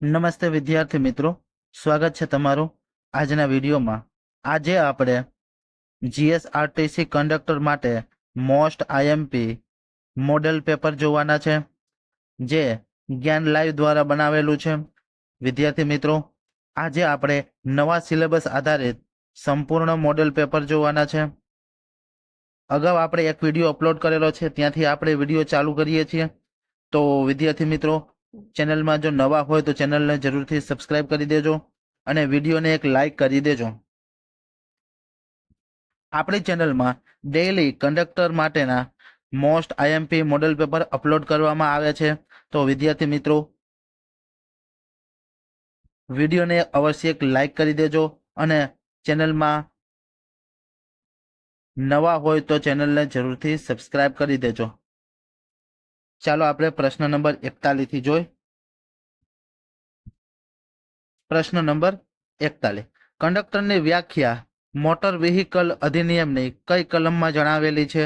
નમસ્તે વિદ્યાર્થી મિત્રો, સ્વાગત છે તમારું આજના વિડીયોમાં। આજે આપણે જીએસઆરટીસી કંડક્ટર માટે મોસ્ટ આઈએમપી મોડેલ પેપર જોવાના છે, જે જ્ઞાન લાઈવ દ્વારા બનાવેલું છે। વિદ્યાર્થી મિત્રો, આજે આપણે નવા સિલેબસ આધારિત સંપૂર્ણ મોડેલ પેપર જોવાના છે। અગાઉ આપણે એક વિડીયો અપલોડ કરેલો છે, ત્યાંથી આપણે વિડીયો ચાલુ કરીએ છીએ। તો વિદ્યાર્થી મિત્રો, ચેનલમાં જો નવા હોય તો ચેનલને જરૂરથી સબસ્ક્રાઇબ કરી દેજો અને વિડીયોને એક લાઇક કરી દેજો। આપણી ચેનલમાં ડેઇલી કંડક્ટર માટેના most IMP model paper upload કરવામાં આવે છે। તો વિદ્યાર્થી મિત્રો, વિડીયોને અવશ્ય એક લાઇક કરી દેજો અને ચેનલમાં નવા હોય તો ચેનલને જરૂરથી સબસ્ક્રાઇબ કરી દેજો। ચાલો આપણે પ્રશ્ન નંબર 41 થી જોઈ। પ્રશ્ન નંબર 41, કંડક્ટરની વ્યાખ્યા મોટર વ્હીકલ અધિનિયમની કઈ કલમમાં જણાવેલી છે?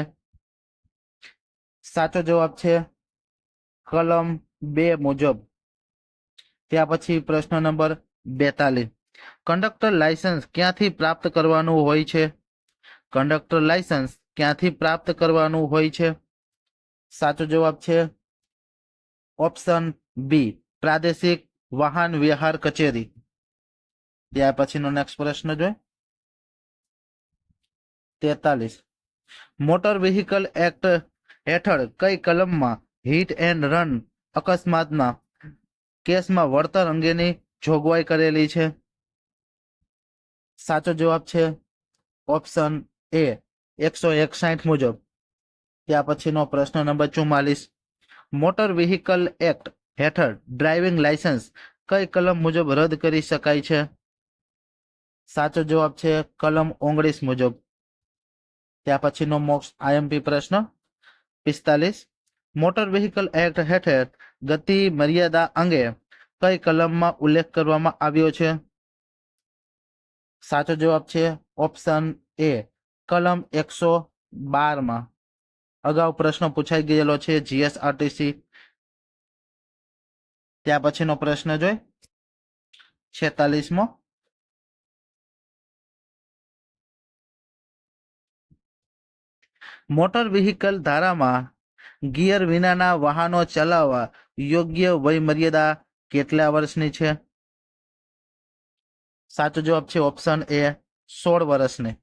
સાચો જવાબ છે કલમ 2 મુજબ। ત્યાર પછી પ્રશ્ન નંબર 42, કંડક્ટર લાયસન્સ ક્યાંથી પ્રાપ્ત કરવાનું હોય છે? કંડક્ટર લાયસન્સ ક્યાંથી પ્રાપ્ત કરવાનું હોય છે? સાચો જવાબ છે ઓપ્શન બી, પ્રાદેશિક વાહન વ્યવહાર કચેરી। ત્યાર પછીનો નેક્સ્ટ પ્રશ્ન જોઈએ 43, મોટર વ્હીકલ એક્ટ હેઠળ કઈ કલમમાં હિટ એન્ડ રન અકસ્માતના કેસમાં વળતર અંગેની જોગવાઈ કરેલી છે? સાચો જવાબ છે ઓપ્શન એ, 161 મુજબ। ત્યાર પછીનો પ્રશ્ન નંબર 44, મોટર વ્હીકલ એક્ટ હેઠળ ડ્રાઇવિંગ લાયસન્સ કઈ કલમ મુજબ રદ કરી શકાય છે? સાચો જવાબ છે કલમ 19 મુજબ। ત્યાર પછીનો મોસ્ટ આઈએમપી પ્રશ્ન 45, મોટર વ્હીકલ એક્ટ હેઠળ ગતિ મર્યાદા અંગે કઈ કલમમાં ઉલ્લેખ કરવામાં આવ્યો છે? સાચો જવાબ છે ઓપ્શન એ, કલમ 112 માં। અગાઉ પ્રશ્ન પૂછાઈ ગયેલો છે જીએસઆરટીસી। ત્યાર પછીનો પ્રશ્ન જોઈ 46મો, મોટર વ્હીકલ ધારામાં ગિયર વિનાના વાહનો ચલાવવા યોગ્ય વય મર્યાદા કેટલા વર્ષની છે? સાચો જવાબ છે ઓપ્શન એ, 16 વર્ષની।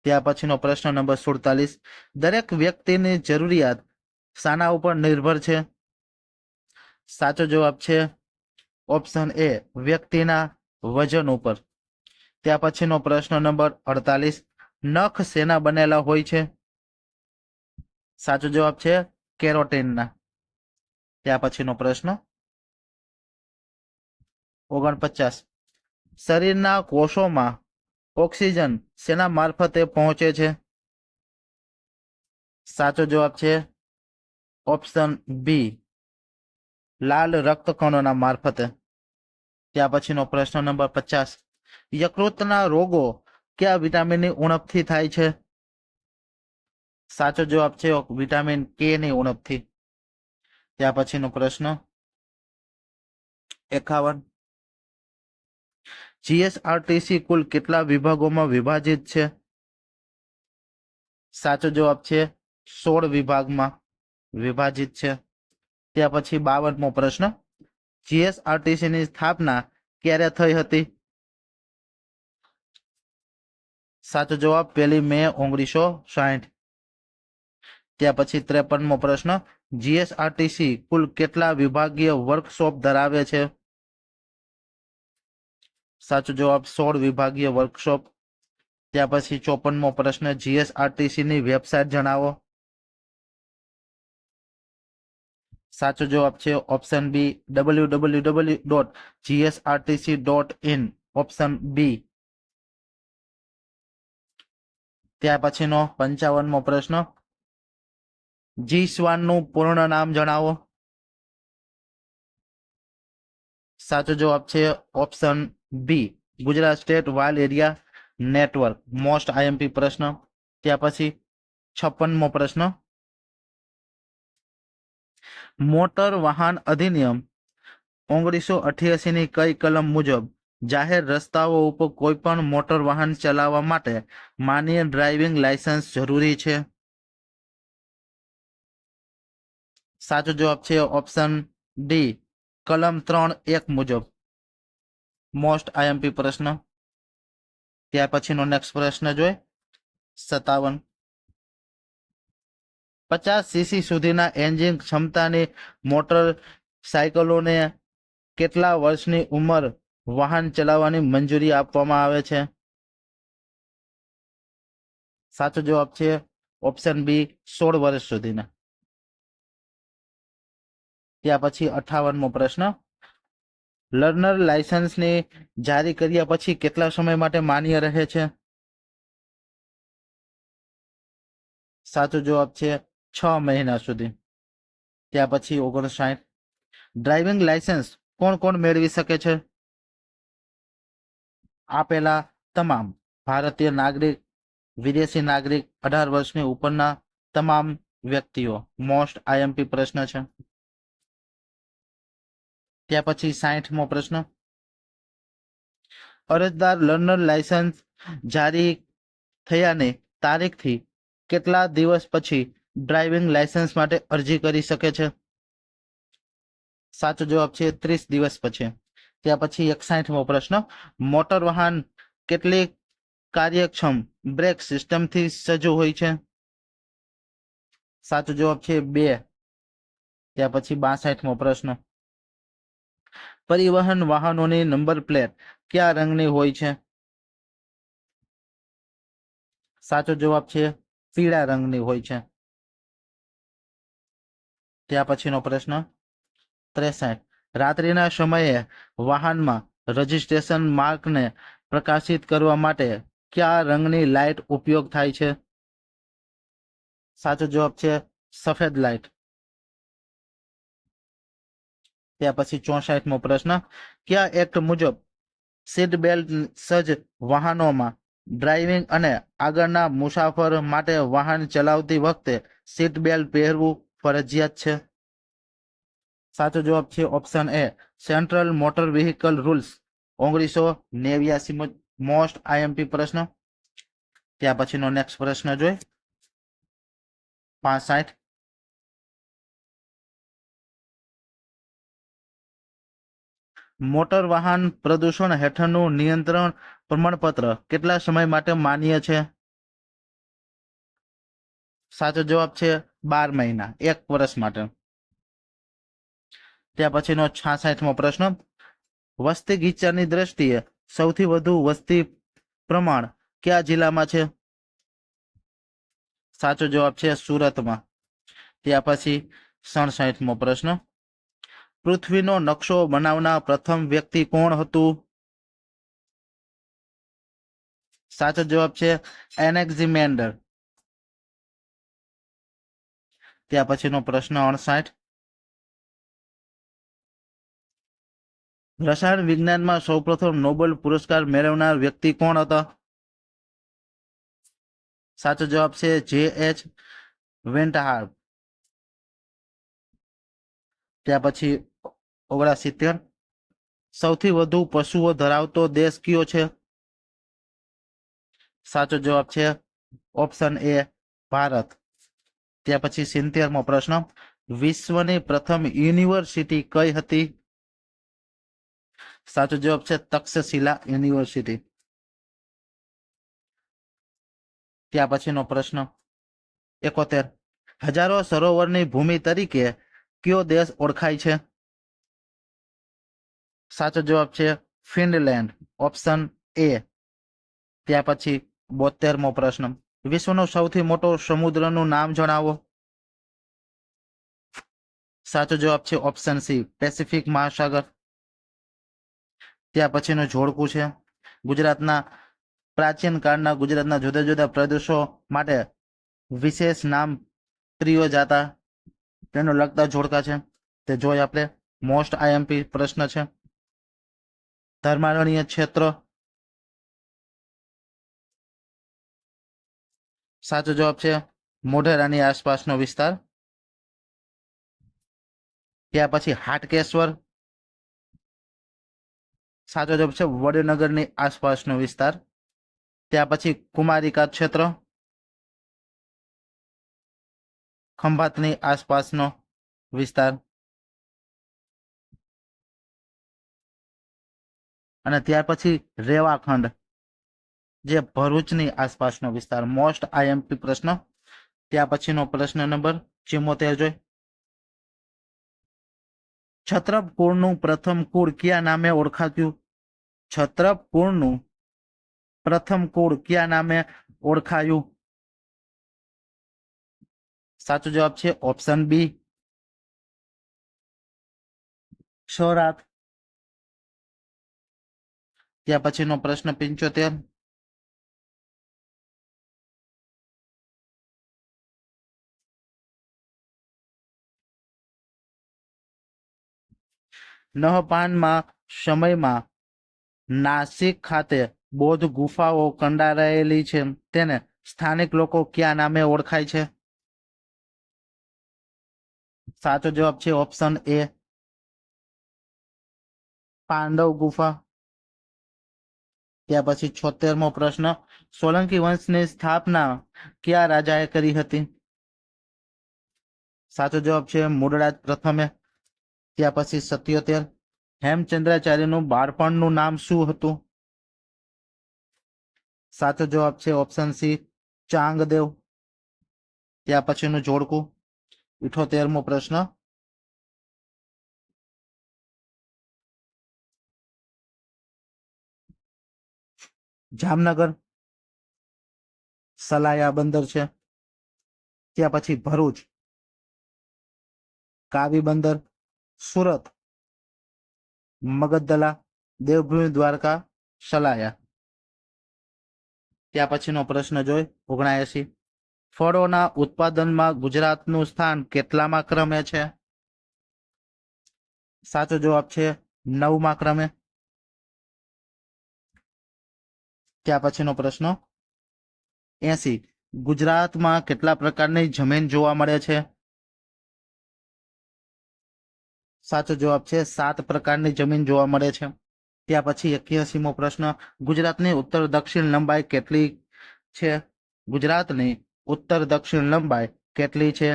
ત્યાર પછીનો પ્રશ્ન નંબર 47, દરેક વ્યક્તિની જરૂરિયાત શાના ઉપર નિર્ભર છે? સાચો જવાબ છે ઓપ્શન એ, વ્યક્તિના વજન ઉપર। ત્યાર પછીનો પ્રશ્ન નંબર 48, નખ શેના બનેલા હોય છે? સાચો જવાબ છે કેરોટીનના। ત્યાર પછીનો પ્રશ્ન 49, શરીરના કોષોમાં ઓક્સિજન શેના મારફતે પહોંચે છે? સાચો જવાબ છે ઓપ્શન બી, લાલ રક્તકણોના મારફતે। ત્યાર પછીનો પ્રશ્ન નંબર 50, યકૃતના રોગો કયા વિટામિનની ઉણપથી થાય છે? સાચો જવાબ છે વિટામિન કે ની ઉણપથી। ત્યાર પછીનો પ્રશ્ન 51, જીએસઆરટીસી કુલ કેટલા વિભાગોમાં વિભાજિત છે? સાચો જવાબ છે 16 વિભાગમાં વિભાજિત છે। ત્યાર પછી 52મો પ્રશ્ન, જીએસઆરટીસી ની સ્થાપના ક્યારે થઈ હતી? સાચો જવાબ 1 મે 1960। ત્યાર પછી 53મો પ્રશ્ન, જીએસઆરટીસી કુલ કેટલા વિભાગીય વર્કશોપ ધરાવે છે? સાચો જવાબ 16 વિભાગીય વર્કશોપ। ત્યાર પછી 54મો પ્રશ્ન, જીએસઆરટીસી ની વેબસાઇટ જણાવો। સાચો જવાબ છે ઓપ્શન બી, www.gsrtc.in, ઓપ્શન બી। ત્યાર પછીનો 55મો પ્રશ્ન, જી સ્વાન નું પૂર્ણ નામ જણાવો। સાચો જવાબ છે option B, Gujarat state wild area network, most IMP પ્રશ્ન। ત્યાર પછી 56મો પ્રશ્ન, મોટર વાહન અધિનિયમ 1988 કઈ કલમ મુજબ જાહેર રસ્તાઓ ઉપર કોઈ પણ મોટર વાહન ચલાવવા માટે માન્ય ડ્રાઇવિંગ લાયસન્સ જરૂરી છે? સાચો જવાબ છે ઓપ્શન ડી, કલમ 3(1) મુજબ. મોસ્ટ આઈએમપી પ્રશ્ન. ત્યાર પછીનો નેક્સ્ટ પ્રશ્ન જોઈએ. 57. 50 cc સુધીના એન્જિન ક્ષમતાની મોટર સાયકલોને કેટલા વર્ષની ઉંમર વાહન ચલાવવાની મંજૂરી આપવામાં આવે છે? સાચો જવાબ છે ઓપ્શન બી, 16 વર્ષ સુધીના. ત્યાં પછી 58મો પ્રશ્ન. લર્નર લાયસન્સની જારી કર્યા પછી કેટલા સમય માટે માન્ય રહે છે? સાચો જવાબ છે 6 મહિના સુધી. ત્યાં પછી 59. ડ્રાઇવિંગ લાયસન્સ કોણ કોણ મેળવી શકે છે? આપેલા તમામ ભારતીય નાગરિક, વિદેશી નાગરિક, 18 વર્ષની ઉપરના તમામ વ્યક્તિઓ. મોસ્ટ આઈએમપી પ્રશ્ન છે. ત્યાં પછી 60મો પ્રશ્ન. અરજદાર લર્નર લાયસન્સ જારી થયાની તારીખથી કેટલા દિવસ પછી ડ્રાઇવિંગ લાયસન્સ માટે અરજી કરી શકે છે? સાચો જવાબ છે 30 દિવસ પછી. ત્યાં પછી 61મો પ્રશ્ન. મોટર વાહન કેટલી કાર્યક્ષમ બ્રેક સિસ્ટમથી સજ્જ હોય છે? સાચો જવાબ છે 2. ત્યાં પછી 62મો પ્રશ્ન. પરિવહન વાહનોની નંબર પ્લેટ કયા રંગની હોય છે? સાચો જવાબ છે પીળા રંગની હોય છે. ત્યાં પછીનો પ્રશ્ન 63. રાત્રિના સમયે વાહનમાં રજિસ્ટ્રેશન માર્કને પ્રકાશિત કરવા માટે કયા રંગની લાઇટ ઉપયોગ થાય છે? સાચો જવાબ છે સફેદ લાઇટ. ત્યાં પછી 64મો પ્રશ્ન. કયા એક્ટ મુજબ સીટ બેલ્ટ સજ્જ વાહનોમાં ડ્રાઇવિંગ અને આગળના મુસાફર માટે વાહન ચલાવતી વખતે સીટ બેલ્ટ પહેરવું ફરજિયાત છે? સાચો જવાબ છે option A, central motor vehicle rules 1989. Most IMP પ્રશ્ન. ત્યાં પછીનો નેક્સ્ટ પ્રશ્ન જોઈ. 65. મોટર વાહન પ્રદૂષણ હેઠળનું નિયંત્રણ પ્રમાણપત્ર કેટલા સમય માટે માન્ય છે? સાચો જવાબ છે 12 મહિના, 1 વર્ષ માટે. ત્યાં પછીનો 66મો પ્રશ્ન. વસ્તી ગીચાની દ્રષ્ટિએ સૌથી વધુ વસ્તી પ્રમાણ કયા જિલ્લામાં છે? સાચો જવાબ છે સુરતમાં. ત્યાં પછી 67મો પ્રશ્ન. પૃથ્વીનો નકશો બનાવનાર પ્રથમ વ્યક્તિ કોણ હતું? સાચો જવાબ છે એનેક્ઝિમેન્ડર. ત્યાં પછીનો પ્રશ્ન 68. રસાયણ વિજ્ઞાનમાં સૌપ્રથમ નોબેલ પુરસ્કાર મેળવનાર વ્યક્તિ કોણ હતા? સાચો જવાબ છે J.H. વેન્ટહાર્પ. ત્યાં પછી 69. સૌથી વધુ પશુઓ ધરાવતો દેશ કયો છે? સાચો જવાબ છે ઓપ્શન એ, ભારત. ત્યાં પછી 70મો પ્રશ્ન. વિશ્વની પ્રથમ યુનિવર્સિટી કઈ હતી? સાચો જવાબ છે તક્ષશિલા યુનિવર્સિટી. ત્યાં પછીનો પ્રશ્ન 71. હજારો સરોવરની ભૂમિ તરીકે કયો દેશ ઓળખાય છે? સાચો જવાબ છે ફિનલેન્ડ, ઓપ્શન એ. ત્યાં પછી 72મો પ્રશ્ન. વિશ્વનો સૌથી મોટો સમુદ્રનું નામ જણાવો. સાચો જવાબ છે ઓપ્શન સી, પેસિફિક મહાસાગર. ત્યાં પછીનું જોડકું છે. ગુજરાતના પ્રાચીન કાળના ગુજરાતના જુદા જુદા પ્રદેશો માટે વિશેષ નામ ત્રીઓ જાતા તેનો લગતા જોડકા છે તે જોઈ આપણે. મોસ્ટ આઈએમપી પ્રશ્ન છે. ધર્મારણ્ય ક્ષેત્ર. સાચો જવાબ છે મોઢેરાની આસપાસનો વિસ્તાર. ત્યાં પછી હાટકેશ્વર. સાચો જવાબ છે વડનગરની આસપાસનો વિસ્તાર. ત્યાર પછી કુમારિકા ક્ષેત્ર, ખંભાતની આસપાસનો વિસ્તાર. અને ત્યાર પછી રેવાખંડ, જે ભરૂચની આસપાસનો વિસ્તાર. મોસ્ટ આઈએમપી પ્રશ્ન. ત્યાર પછીનો પ્રશ્ન નંબર 74 જોઈ. છત્રપ કુળનું પ્રથમ કુળ કયા નામે ઓળખાતું? છત્રપ કુળનું પ્રથમ કુળ કયા નામે ઓળખાયું? સાચો જવાબ છે ઓપ્શન બી, ક્ષરાત. ત્યાર પછીનો પ્રશ્ન 75. નહપાનમાં સમયમાં નાસિક ખાતે બૌદ્ધ ગુફાઓ કંડારાયેલી છે, તેને સ્થાનિક લોકો કયા નામે ઓળખાય છે? સાચો જવાબ છે ઓપ્શન એ, પાંડવ ગુફા. ત્યાર પછી 76મો પ્રશ્ન. સોલંકી વંશની સ્થાપના કયા રાજાએ કરી હતી? સાચો જવાબ છે મૂળરાજ પ્રથમે. ત્યાર પછી 77. હેમચંદ્રાચાર્યનું બાળપણનું નામ શું હતું? સાચો જવાબ છે ઓપ્શન સી, ચાંગદેવ. ત્યાર પછીનું જોડકું 78મો પ્રશ્ન. જામનગર સલાયા બંદર છે. ત્યાર પછી ભરૂચ કાવી બંદર, સુરત મગદલા, દેવભૂમિ દ્વારકા, સલાયા. ત્યાર પછીનો પ્રશ્ન જોઈ 79. ફળોના ઉત્પાદનમાં ગુજરાતનું સ્થાન કેટલામા ક્રમે છે? સાચો જવાબ છે 9મા ક્રમે. ત્યાર પછીનો પ્રશ્ન 80. ગુજરાતમાં કેટલા પ્રકારની જમીન જોવા મળે છે? સાચો જવાબ છે 7 પ્રકારની જમીન જોવા મળે છે. ત્યાર પછી 81મો પ્રશ્ન. ગુજરાતની ઉત્તર દક્ષિણ લંબાઈ કેટલી છે? ગુજરાતની ઉત્તર દક્ષિણ લંબાઈ કેટલી છે?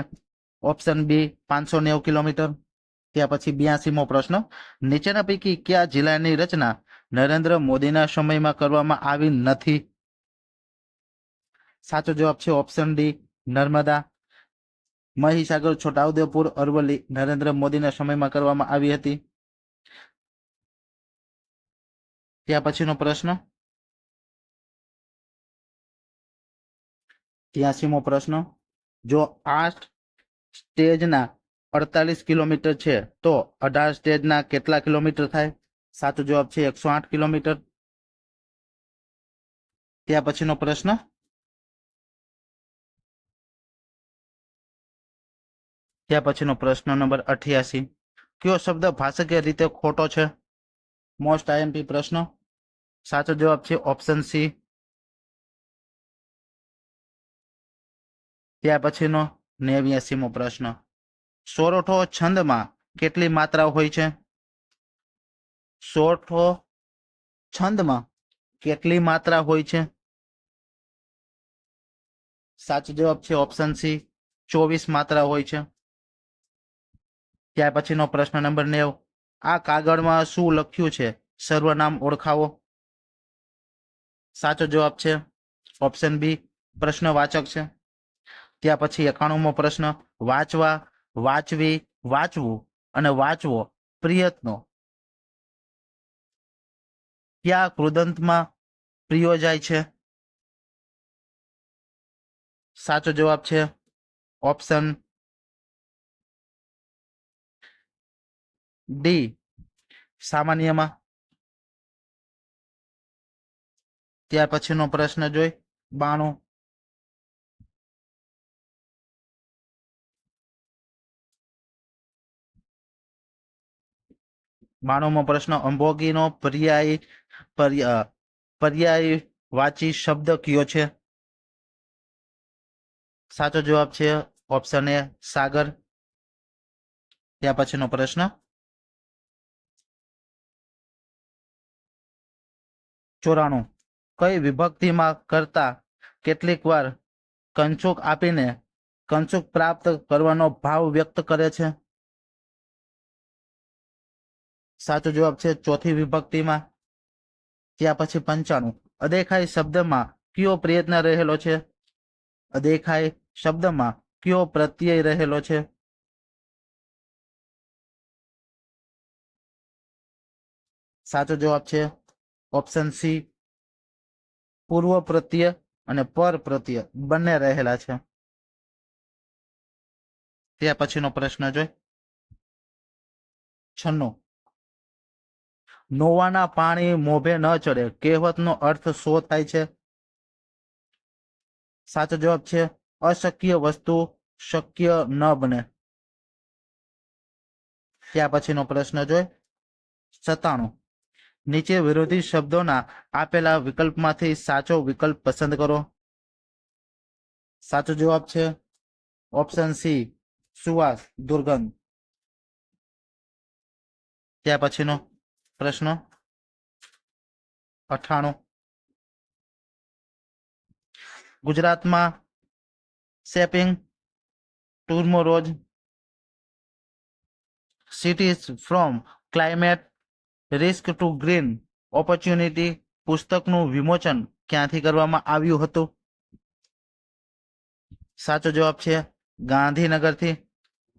Option B 590 kilometre. ત્યાર પછી 82મો પ્રશ્ન. નીચેના પૈકી કયા જિલ્લાની રચના નરેન્દ્ર મોદીના સમયમાં કરવામાં આવી નથી? સાચો જવાબ છે ઓપ્શન ડી, નર્મદા. મહીસાગર, છોટાઉદેપુર, અરવલ્લી નરેન્દ્ર મોદીના સમયમાં કરવામાં આવી હતી. ત્યાર પછીનો પ્રશ્ન 83મો પ્રશ્ન. જો 8 સ્ટેજના 48 કિલોમીટર છે તો 18 સ્ટેજના કેટલા કિલોમીટર થાય? સાચો જવાબ છે 108 કિલોમીટર. ત્યાર પછીનો પ્રશ્ન 88. કયો શબ્દ ભાષાકીય રીતે ખોટો છે? મોસ્ટ આઈએમપી પ્રશ્ન. સાચો જવાબ છે ઓપ્શન સી. ત્યાર પછીનો 89મો પ્રશ્ન. સોરઠો છંદમાં કેટલી માત્રા હોય છે? સોરઠો છંદમાં કેટલી માત્રા હોય છે? સાચો જવાબ છે ઓપ્શન સી, 24 માત્રા હોય છે. ત્યાર પછીનો પ્રશ્ન નંબર 90. આ કાગળમાં શું લખ્યું છે? સર્વનામ ઓળખાવો. સાચો જવાબ છે ઓપ્શન બી, પ્રશ્નવાચક છે. ત્યાર પછી 91મો પ્રશ્ન. વાંચવા, વાંચવી, વાંચવું અને વાંચવો પ્રયત્નો કયા કૃદંતમાં પ્રયોજાય છે? સાચો જવાબ છે ઓપ્શન ડી, સામાન્યમાં. ત્યાર પછીનો પ્રશ્ન જોઈ 92. 92મો પ્રશ્ન. અંભોગીનો પર્યાય વાચી શબ્દ કયો છે? સાચો જવાબ છે ઓપ્શન એ, સાગર. ત્યાર પછીનો પ્રશ્ન 94 કઈ વિભક્તિમાં કરતા કેટલીક વાર કંચુક આપીને કંચુક પ્રાપ્ત કરવાનો ભાવ વ્યક્ત કરે છે? સાચો જવાબ છે ચોથી વિભક્તિમાં. ત્યાર પછી 95 અદેખાઈ શબ્દમાં કયો પ્રયત્ન રહેલો છે? અદેખાઈ શબ્દમાં કયો પ્રત્યય રહેલો છે? સાચો જવાબ છે ઓપ્શન સી, પૂર્વ પ્રત્યય અને પર પ્રત્યય બંને રહેલા છે. ત્યાર પછીનો પ્રશ્ન જોઈ 96 નોવાના પાણી મોભે ન ચડે કહેવતનો અર્થ શું થાય છે? સાચો જવાબ છે અશક્ય વસ્તુ શક્ય ન બને. ત્યાર પછીનો પ્રશ્ન જોઈ 97 નીચે વિરોધી શબ્દોના આપેલા વિકલ્પમાંથી સાચો વિકલ્પ પસંદ કરો. સાચો જવાબ છે ઓપ્શન સી, સુવાસ દુર્ગંધ. ત્યાર પછીનો પ્રશ્ન 98 ગુજરાતમાં shaping tomorrow's cities from climate risk to green opportunity પુસ્તકનું વિમોચન ક્યાંથી કરવામાં આવ્યું હતું? સાચો જવાબ છે ગાંધીનગરથી.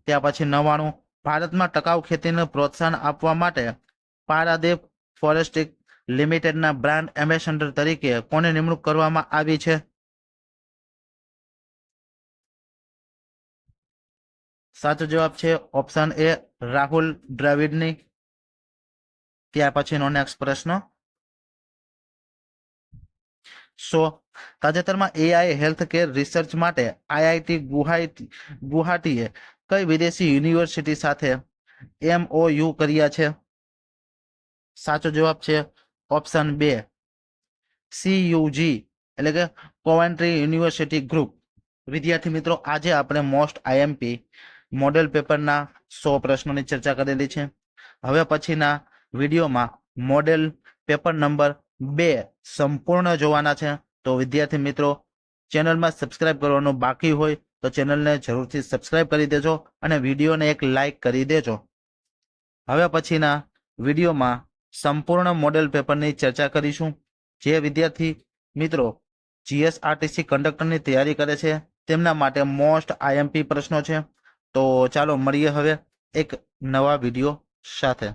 ત્યાર પછી 99 ભારતમાં ટકાઉ ખેતીને પ્રોત્સાહન આપવા માટે પારાદીપ ફોરેસ્ટ્રી લિમિટેડના બ્રાન્ડ એમ્બેસેડર તરીકે કોની નિમણૂક કરવામાં આવી છે? સાચો જવાબ છે ઓપ્શન એ, રાહુલ દ્રવિડની. ત્યાર પછીનો નેક્સ્ટ પ્રશ્ન 100 તાજેતરમાં એઆઈ હેલ્થ કેર રિસર્ચ માટે આઈઆઈટી ગુવાહાટીએ કઈ વિદેશી યુનિવર્સિટી સાથે MOU કર્યા છે? સાચો જવાબ છે ઓપ્શન બે, CUG એટલે કે કોવેન્ટ્રી યુનિવર્સિટી ગ્રુપ. વિદ્યાર્થી મિત્રો આજે આપણે મોસ્ટ આઈએમપી મોડેલ પેપરના 100 પ્રશ્નોની ચર્ચા કરેલી છે. હવે પછીના વિડીયોમાં મોડેલ પેપર નંબર 2 સંપૂર્ણ જોવાના છે. તો વિદ્યાર્થી મિત્રો ચેનલમાં સબસ્ક્રાઇબ કરવાનું બાકી હોય તો ચેનલને જરૂરથી સબસ્ક્રાઇબ કરી દેજો અને વિડીયોને એક લાઇક કરી દેજો. હવે પછીના વિડીયોમાં સંપૂર્ણ મોડેલ પેપરની ચર્ચા કરીશું. જે વિદ્યાર્થી મિત્રો GSRTC કંડક્ટરની તૈયારી કરે છે તેમના માટે મોસ્ટ આઈએમપી પ્રશ્નો છે. તો ચાલો મળીએ હવે એક નવા વિડીયો સાથે.